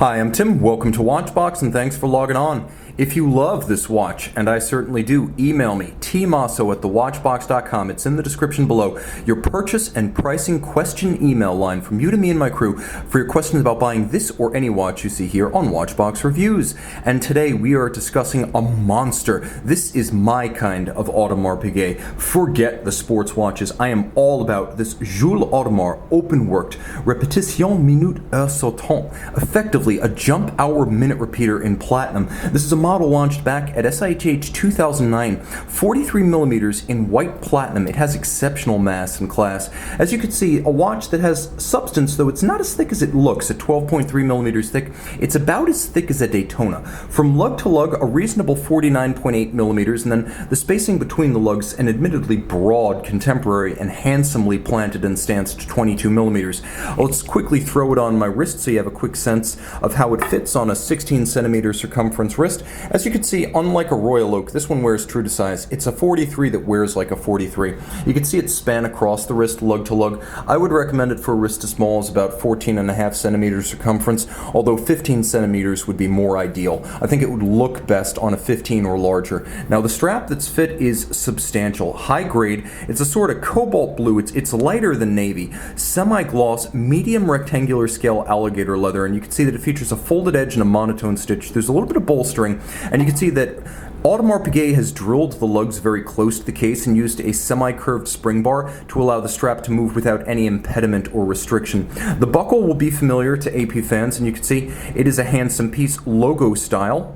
Hi, I'm Tim. Welcome to Watchbox and thanks for logging on. If you love this watch, and I certainly do, email me, tmosso at thewatchbox.com. It's in the description below. Your purchase and pricing question email line from you to me and my crew for your questions about buying this or any watch you see here on Watchbox Reviews. And today we are discussing a monster. This is my kind of Audemars Piguet. Forget the sports watches. I am all about this Jules Audemars Openworked Repetition Minute Heure Sautant, effectively a jump hour minute repeater in platinum. This is a model launched back at SIHH 2009, 43 millimeters in white platinum. It has exceptional mass and class. As you can see, a watch that has substance, though it's not as thick as it looks at 12.3 millimeters thick. It's about as thick as a Daytona. From lug to lug, a reasonable 49.8 millimeters, and then the spacing between the lugs, an admittedly broad, contemporary, and handsomely planted and stanced 22 millimeters. Let's quickly throw it on my wrist so you have a quick sense of how it fits on a 16 centimeter circumference wrist. As you can see, unlike a Royal Oak, this one wears true to size. It's a 43 that wears like a 43. You can see it span across the wrist, lug to lug. I would recommend it for a wrist as small as about 14.5 centimeters circumference, although 15 centimeters would be more ideal. I think it would look best on a 15 or larger. Now the strap that's fit is substantial, high grade. It's a sort of cobalt blue. It's lighter than navy, semi-gloss, medium rectangular scale alligator leather, and you can see that it features a folded edge and a monotone stitch. There's a little bit of bolstering, and you can see that Audemars Piguet has drilled the lugs very close to the case and used a semi-curved spring bar to allow the strap to move without any impediment or restriction. The buckle will be familiar to AP fans, and you can see it is a handsome piece, logo style.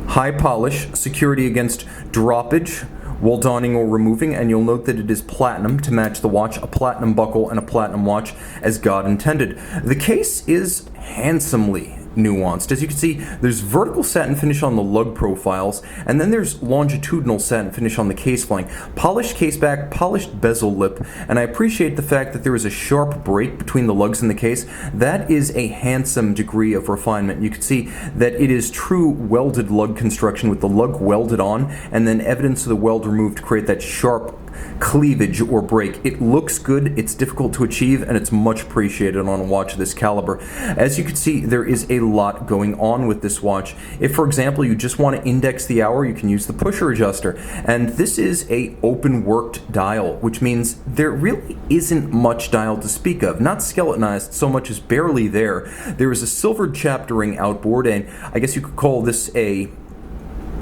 High polish, security against droppage while donning or removing, and you'll note that it is platinum to match the watch, a platinum buckle and a platinum watch as God intended. The case is handsomely nuanced. As you can see, there's vertical satin finish on the lug profiles, and then there's longitudinal satin finish on the case flank. Polished case back, polished bezel lip, and I appreciate the fact that there is a sharp break between the lugs and the case. That is a handsome degree of refinement. You can see that it is true welded lug construction with the lug welded on, and then evidence of the weld removed to create that sharp cleavage or break. It looks good, it's difficult to achieve, and it's much appreciated on a watch of this caliber. As you can see, there is a lot going on with this watch. If, for example, you just want to index the hour, you can use the pusher adjuster. And this is a open-worked dial, which means there really isn't much dial to speak of. Not skeletonized so much as barely there. There is a silvered chaptering outboard, and I guess you could call this a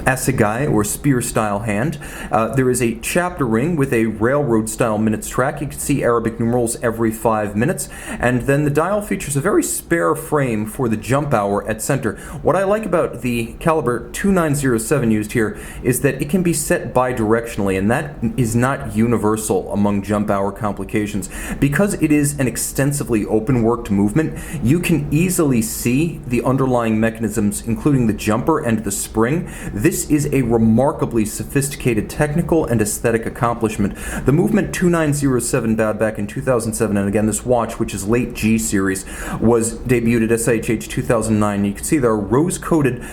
assegai or spear style hand. There is a chapter ring with a railroad style minutes track. You can see Arabic numerals every 5 minutes, and then the dial features a very spare frame for the jump hour at center. What I like about the caliber 2907 used here is that it can be set bidirectionally, and that is not universal among jump hour complications. Because it is an extensively open worked movement, you can easily see the underlying mechanisms, including the jumper and the spring. This is a remarkably sophisticated technical and aesthetic accomplishment. The movement 2907 bowed back in 2007, and again this watch, which is late G series, was debuted at SIHH 2009. You can see there are rose-coated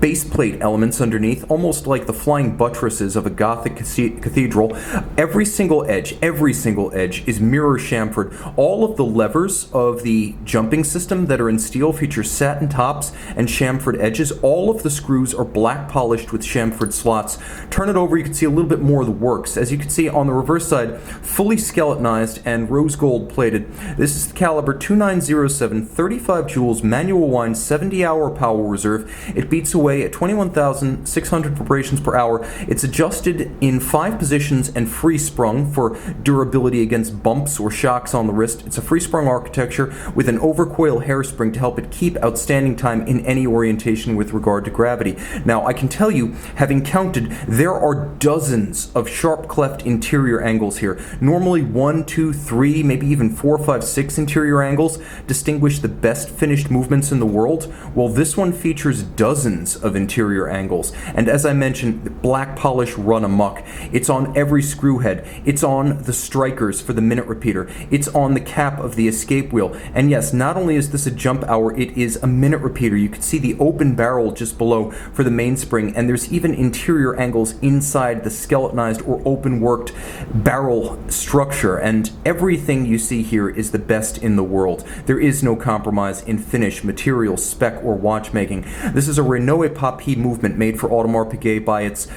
base plate elements underneath, almost like the flying buttresses of a Gothic cathedral. Every single edge is mirror chamfered. All of the levers of the jumping system that are in steel feature satin tops and chamfered edges. All of the screws are black polished with chamfered slots. Turn it over, you can see a little bit more of the works. As you can see on the reverse side, fully skeletonized and rose gold plated. This is the caliber 2907, 35 joules, manual wind, 70-hour power reserve. It beats away at 21,600 vibrations per hour. It's adjusted in 5 positions and free sprung for durability against bumps or shocks on the wrist. It's a free sprung architecture with an overcoil hairspring to help it keep outstanding time in any orientation with regard to gravity. Now, I can tell you, having counted, there are dozens of sharp cleft interior angles here. Normally 1, 2, 3, maybe even 4, 5, 6 interior angles distinguish the best finished movements in the world. Well, this one features dozens of interior angles, and as I mentioned, black polish run amok. It's on every screw head. It's on the strikers for the minute repeater. It's on the cap of the escape wheel. And yes, not only is this a jump hour, it is a minute repeater. You can see the open barrel just below for the mainspring, bearing, and there's even interior angles inside the skeletonized or open-worked barrel structure, and everything you see here is the best in the world. There is no compromise in finish, material, spec, or watchmaking. This is a Renault Papi movement made for Audemars Piguet by its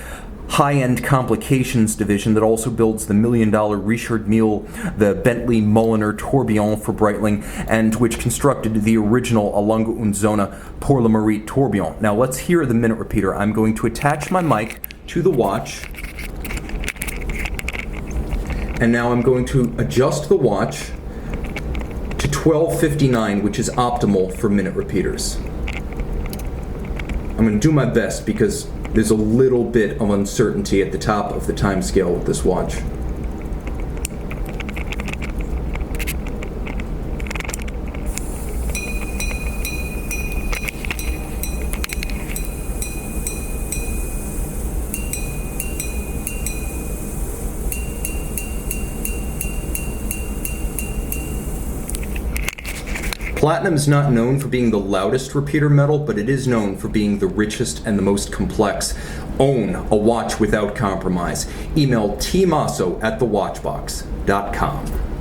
high-end complications division that also builds the $1 million Richard Mille, the Bentley Mulliner tourbillon for Breitling, and which constructed the original A Lunga und Zona pour le Marit tourbillon. Now let's hear the minute repeater. I'm going to attach my mic to the watch, and now I'm going to adjust the watch to 12:59, which is optimal for minute repeaters. I'm going to do my best because there's a little bit of uncertainty at the top of the time scale with this watch. Platinum is not known for being the loudest repeater metal, but it is known for being the richest and the most complex. Own a watch without compromise. Email tmosso@thewatchbox.com.